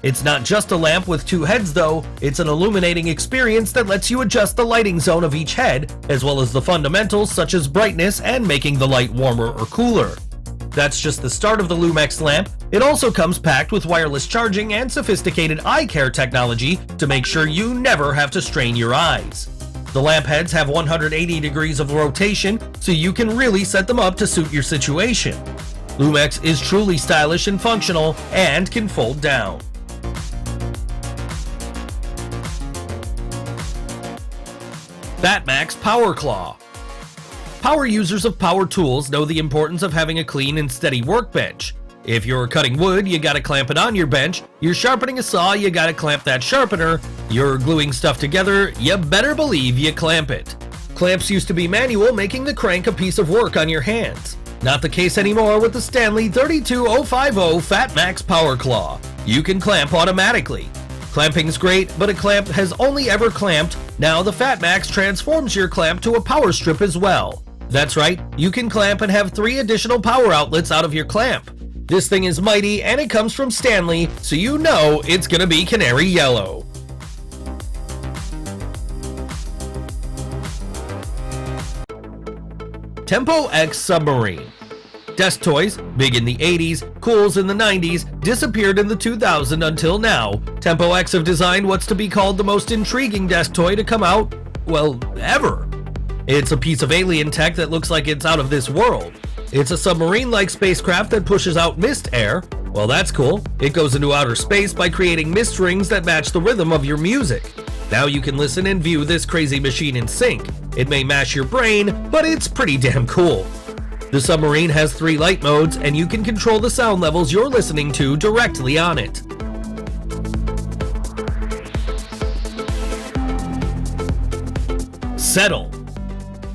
It's not just a lamp with two heads though, it's an illuminating experience that lets you adjust the lighting zone of each head, as well as the fundamentals such as brightness and making the light warmer or cooler. That's just the start of the Lumex lamp. It also comes packed with wireless charging and sophisticated eye care technology to make sure you never have to strain your eyes. The lamp heads have 180 degrees of rotation, so you can really set them up to suit your situation. Lumex is truly stylish and functional and can fold down. Batmax Power Claw. Power users of power tools know the importance of having a clean and steady workbench. If you're cutting wood, you gotta clamp it on your bench. You're sharpening a saw, you gotta clamp that sharpener. You're gluing stuff together, you better believe you clamp it. Clamps used to be manual, making the crank a piece of work on your hands. Not the case anymore with the Stanley 32050 Fatmax Power Claw. You can clamp automatically. Clamping's great, but a clamp has only ever clamped. Now the Fatmax transforms your clamp to a power strip as well. That's right, you can clamp and have 3 additional power outlets out of your clamp. This thing is mighty and it comes from Stanley, so you know it's gonna be canary yellow. Tempo X Submarine. Desk toys, big in the 80s, cools in the 90s, disappeared in the 2000s until now. Tempo X have designed what's to be called the most intriguing desk toy to come out, well, ever. It's a piece of alien tech that looks like it's out of this world. It's a submarine-like spacecraft that pushes out mist air. Well, that's cool. It goes into outer space by creating mist rings that match the rhythm of your music. Now you can listen and view this crazy machine in sync. It may mash your brain, but it's pretty damn cool. The submarine has 3 light modes, and you can control the sound levels you're listening to directly on it. Settle.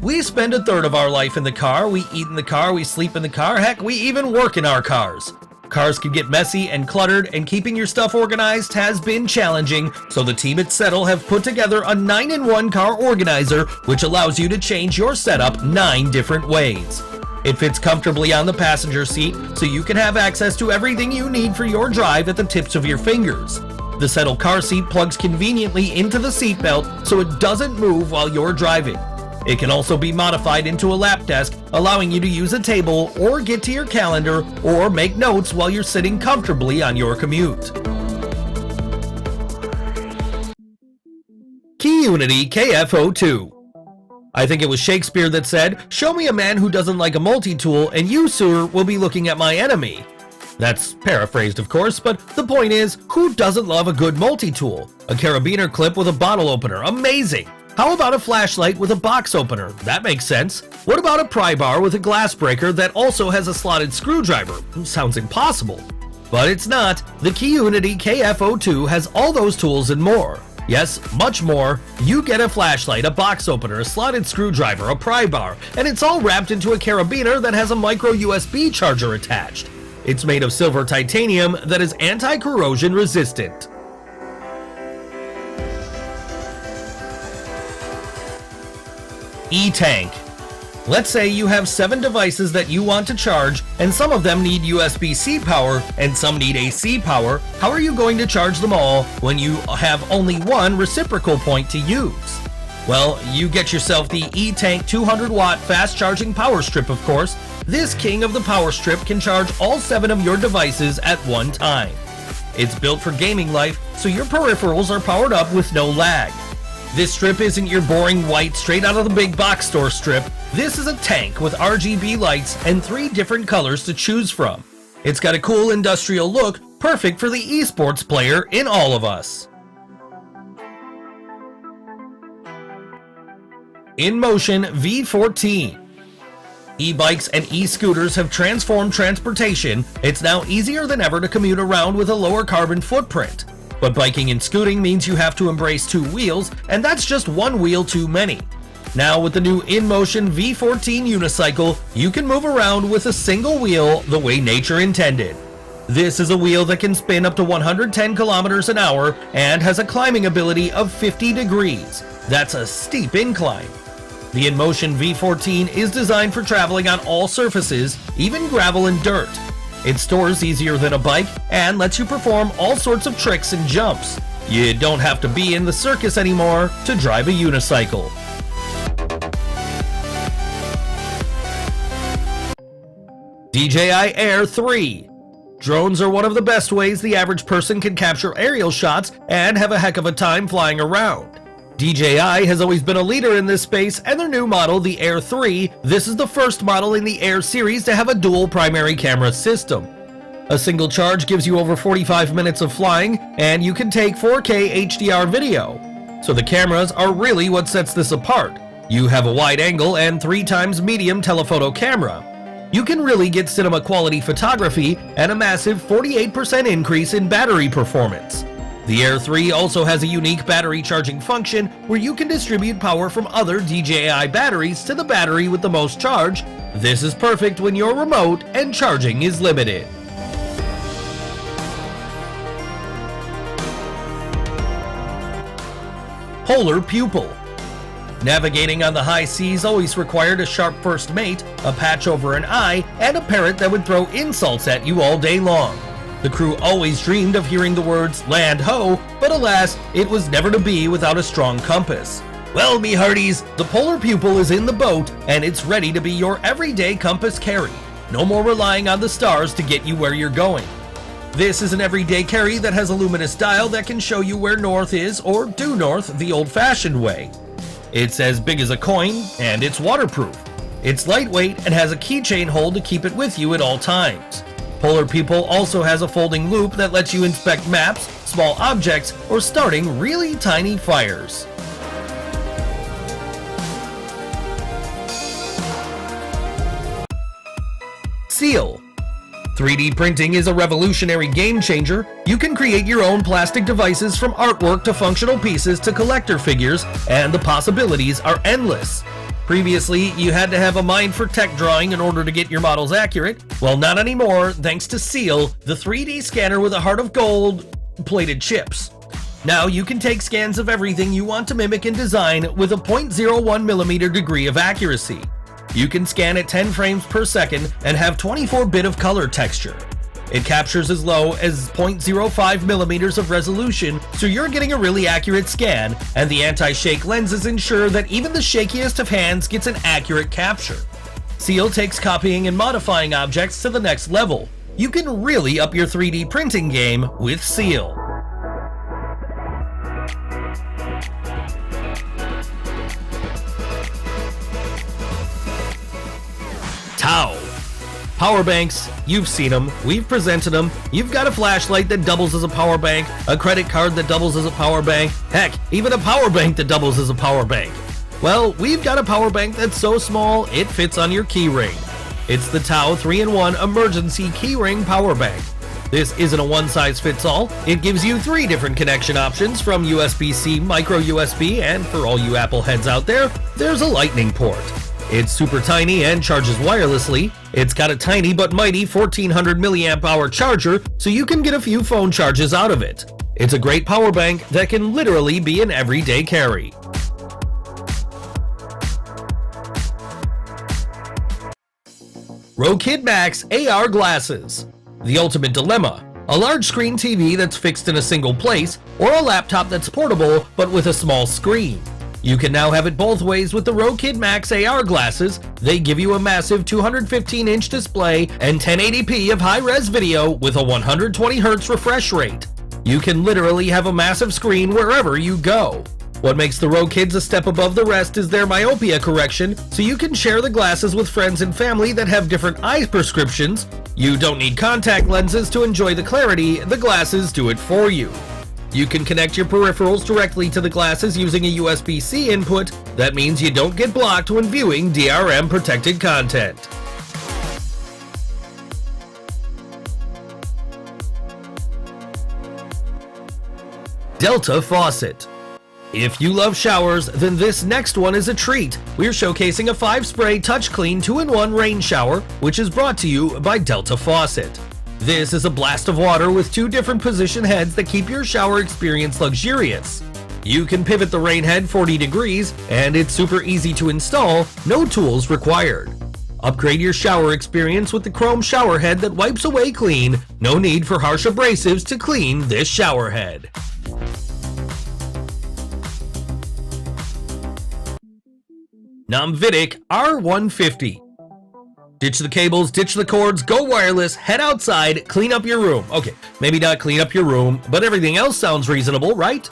We spend a third of our life in the car, we eat in the car, we sleep in the car, heck, we even work in our cars. Cars can get messy and cluttered, and keeping your stuff organized has been challenging, so the team at Settle have put together a 9-in-1 car organizer, which allows you to change your setup 9 different ways. It fits comfortably on the passenger seat, so you can have access to everything you need for your drive at the tips of your fingers. The Settle car seat plugs conveniently into the seatbelt, so it doesn't move while you're driving. It can also be modified into a lap desk, allowing you to use a table or get to your calendar or make notes while you're sitting comfortably on your commute. KeyUnity KF02. I think it was Shakespeare that said, "Show me a man who doesn't like a multi-tool, and you, sir, will be looking at my enemy." That's paraphrased, of course, but the point is, who doesn't love a good multi-tool? A carabiner clip with a bottle opener, amazing! How about a flashlight with a box opener? That makes sense. What about a pry bar with a glass breaker that also has a slotted screwdriver? Sounds impossible. But it's not. The KeyUnity KF02 has all those tools and more. Yes, much more. You get a flashlight, a box opener, a slotted screwdriver, a pry bar, and it's all wrapped into a carabiner that has a micro USB charger attached. It's made of silver titanium that is anti-corrosion resistant. E-Tank. Let's say you have 7 devices that you want to charge, and some of them need USB-C power and some need AC power. How are you going to charge them all when you have only one reciprocal point to use? Well, you get yourself the E-Tank 200-watt fast-charging power strip, of course. This king of the power strip can charge all 7 of your devices at one time. It's built for gaming life, so your peripherals are powered up with no lag. This strip isn't your boring white straight out of the big box store strip. This is a tank with RGB lights and 3 different colors to choose from. It's got a cool industrial look, perfect for the esports player in all of us. InMotion V14. E-bikes and e-scooters have transformed transportation. It's now easier than ever to commute around with a lower carbon footprint. But biking and scooting means you have to embrace 2 wheels, and that's just 1 wheel too many. Now with the new InMotion V14 unicycle, you can move around with a single wheel the way nature intended. This is a wheel that can spin up to 110 kilometers an hour and has a climbing ability of 50 degrees. That's a steep incline. The InMotion V14 is designed for traveling on all surfaces, even gravel and dirt. It stores easier than a bike and lets you perform all sorts of tricks and jumps. You don't have to be in the circus anymore to drive a unicycle. DJI Air 3. Drones are one of the best ways the average person can capture aerial shots and have a heck of a time flying around. DJI has always been a leader in this space, and their new model, the Air 3, this is the first model in the Air series to have a dual primary camera system. A single charge gives you over 45 minutes of flying, and you can take 4K HDR video. So the cameras are really what sets this apart. You have a wide angle and 3 times medium telephoto camera. You can really get cinema quality photography and a massive 48% increase in battery performance. The Air 3 also has a unique battery charging function where you can distribute power from other DJI batteries to the battery with the most charge. This is perfect when you're remote and charging is limited. Polar Pupil. Navigating on the high seas always required a sharp first mate, a patch over an eye, and a parrot that would throw insults at you all day long. The crew always dreamed of hearing the words "land ho," but alas, it was never to be without a strong compass. Well, me hearties, the Polar Pupil is in the boat, and it's ready to be your everyday compass carry. No more relying on the stars to get you where you're going. This is an everyday carry that has a luminous dial that can show you where north is, or due north the old-fashioned way. It's as big as a coin, and it's waterproof. It's lightweight and has a keychain hole to keep it with you at all times. Polar Pupil also has a folding loop that lets you inspect maps, small objects, or starting really tiny fires. Seal. 3D printing is a revolutionary game changer. You can create your own plastic devices from artwork to functional pieces to collector figures, and the possibilities are endless. Previously, you had to have a mind for tech drawing in order to get your models accurate. Well, not anymore, thanks to Seal, the 3D scanner with a heart of gold plated chips. Now you can take scans of everything you want to mimic and design with a 0.01mm degree of accuracy. You can scan at 10 frames per second and have 24-bit of color texture. It captures as low as 0.05mm of resolution, so you're getting a really accurate scan, and the anti-shake lenses ensure that even the shakiest of hands gets an accurate capture. Seal takes copying and modifying objects to the next level. You can really up your 3D printing game with Seal. Tau. Power banks, you've seen them, we've presented them. You've got a flashlight that doubles as a power bank, a credit card that doubles as a power bank, heck, even a power bank that doubles as a power bank. Well, we've got a power bank that's so small it fits on your keyring. It's the Tau 3-in-1 emergency keyring power bank. This isn't a one-size-fits-all. It gives you 3 different connection options from USB-C, micro USB, and for all you Apple heads out there, there's a lightning port. It's super tiny and charges wirelessly. It's got a tiny but mighty 1400 mAh charger, so you can get a few phone charges out of it. It's a great power bank that can literally be an everyday carry. Rokid Max AR Glasses. The ultimate dilemma. A large screen TV that's fixed in a single place, or a laptop that's portable but with a small screen. You can now have it both ways with the Rokid Max AR glasses. They give you a massive 215-inch display and 1080p of high-res video with a 120Hz refresh rate. You can literally have a massive screen wherever you go. What makes the Rokids a step above the rest is their myopia correction, so you can share the glasses with friends and family that have different eye prescriptions. You don't need contact lenses to enjoy the clarity, the glasses do it for you. You can connect your peripherals directly to the glasses using a USB-C input. That means you don't get blocked when viewing DRM protected content. Delta Faucet. If you love showers, then this next one is a treat. We're showcasing a 5-spray touch clean 2-in-1 rain shower, which is brought to you by Delta Faucet. This is a blast of water with 2 different position heads that keep your shower experience luxurious. You can pivot the rain head 40 degrees, and it's super easy to install, no tools required. Upgrade your shower experience with the chrome shower head that wipes away clean. No need for harsh abrasives to clean this shower head. Naseem R150. Ditch the cables, ditch the cords, go wireless, head outside, clean up your room. Okay, maybe not clean up your room, but everything else sounds reasonable, right?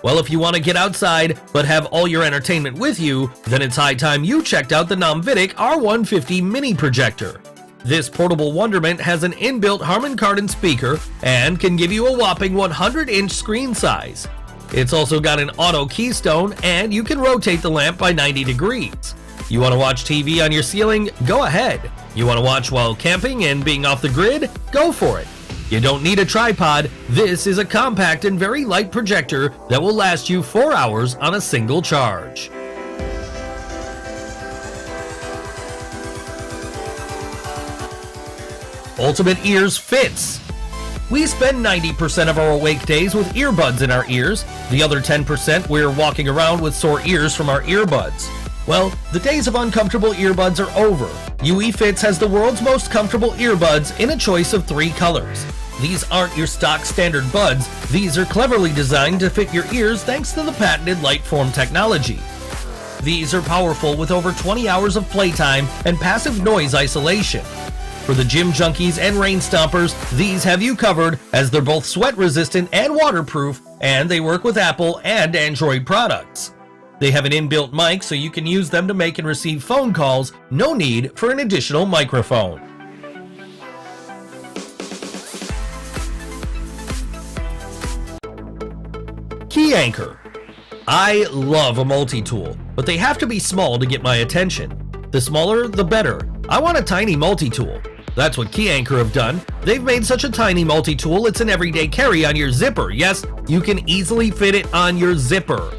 Well, if you want to get outside but have all your entertainment with you, then it's high time you checked out the Naseem R150 mini projector. This portable wonderment has an inbuilt Harman Kardon speaker and can give you a whopping 100-inch screen size. It's also got an auto keystone and you can rotate the lamp by 90 degrees. You want to watch TV on your ceiling? Go ahead. You want to watch while camping and being off the grid? Go for it. You don't need a tripod. This is a compact and very light projector that will last you 4 hours on a single charge. Ultimate Ears Fits. We spend 90% of our awake days with earbuds in our ears. The other 10% we're walking around with sore ears from our earbuds. Well, the days of uncomfortable earbuds are over. UE Fits has the world's most comfortable earbuds in a choice of 3 colors. These aren't your stock standard buds. These are cleverly designed to fit your ears thanks to the patented Lightform technology. These are powerful with over 20 hours of playtime and passive noise isolation. For the gym junkies and rain stompers, these have you covered as they're both sweat resistant and waterproof, and they work with Apple and Android products. They have an inbuilt mic so you can use them to make and receive phone calls, no need for an additional microphone. Key Anchor. I love a multi-tool, but they have to be small to get my attention. The smaller, the better. I want a tiny multi-tool. That's what Key Anchor have done. They've made such a tiny multi-tool it's an everyday carry on your zipper. Yes, you can easily fit it on your zipper.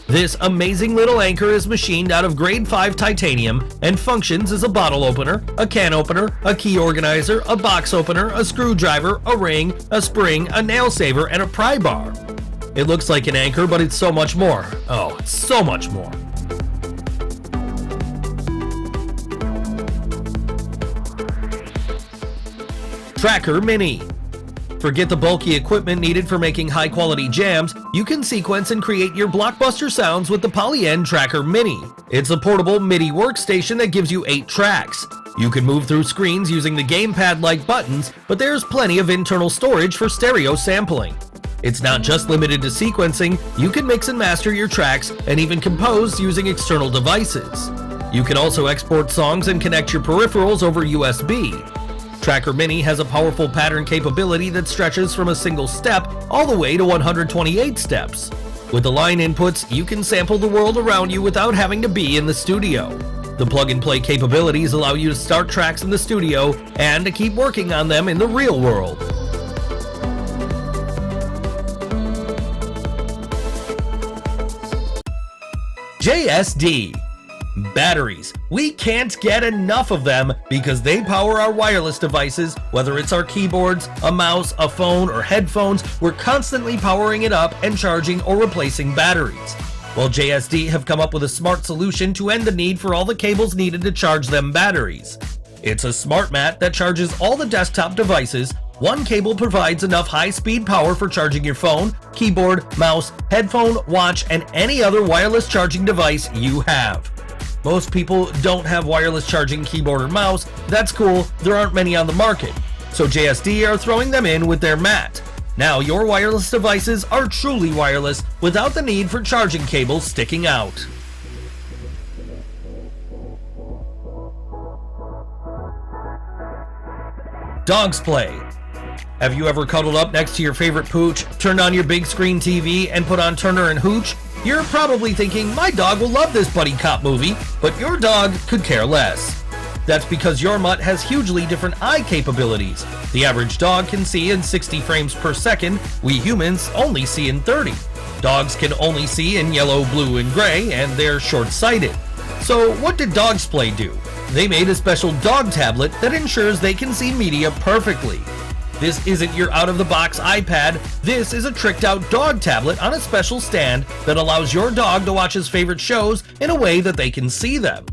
This amazing little anchor is machined out of grade 5 titanium and functions as a bottle opener, a can opener, a key organizer, a box opener, a screwdriver, a ring, a spring, a nail saver, and a pry bar. It looks like an anchor, but it's so much more. Oh, it's so much more. Tracker Mini. Forget the bulky equipment needed for making high-quality jams. You can sequence and create your blockbuster sounds with the Poly-N Tracker Mini. It's a portable MIDI workstation that gives you 8 tracks. You can move through screens using the gamepad-like buttons, but there's plenty of internal storage for stereo sampling. It's not just limited to sequencing. You can mix and master your tracks and even compose using external devices. You can also export songs and connect your peripherals over USB. Tracker Mini has a powerful pattern capability that stretches from a single step all the way to 128 steps. With the line inputs, you can sample the world around you without having to be in the studio. The plug-and-play capabilities allow you to start tracks in the studio and to keep working on them in the real world. JSD. Batteries. We can't get enough of them because they power our wireless devices. Whether it's our keyboards, a mouse, a phone, or headphones, we're constantly powering it up and charging or replacing batteries. Well, JSD have come up with a smart solution to end the need for all the cables needed to charge them batteries. It's a smart mat that charges all the desktop devices. One cable provides enough high-speed power for charging your phone, keyboard, mouse, headphone, watch, and any other wireless charging device you have. Most people don't have wireless charging keyboard or mouse. That's cool, there aren't many on the market. So JSD are throwing them in with their mat. Now your wireless devices are truly wireless without the need for charging cables sticking out. Dogs Play. Have you ever cuddled up next to your favorite pooch, turned on your big screen TV, and put on Turner and Hooch? You're probably thinking, my dog will love this buddy cop movie, but your dog could care less. That's because your mutt has hugely different eye capabilities. The average dog can see in 60 frames per second, we humans only see in 30. Dogs can only see in yellow, blue, and gray, and they're short-sighted. So what did Dogs Play do? They made a special dog tablet that ensures they can see media perfectly. This isn't your out-of-the-box iPad. This is a tricked-out dog tablet on a special stand that allows your dog to watch his favorite shows in a way that they can see them.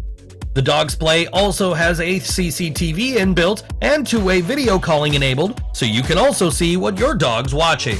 The Dogs Play also has a CCTV inbuilt and two-way video calling enabled, so you can also see what your dog's watching.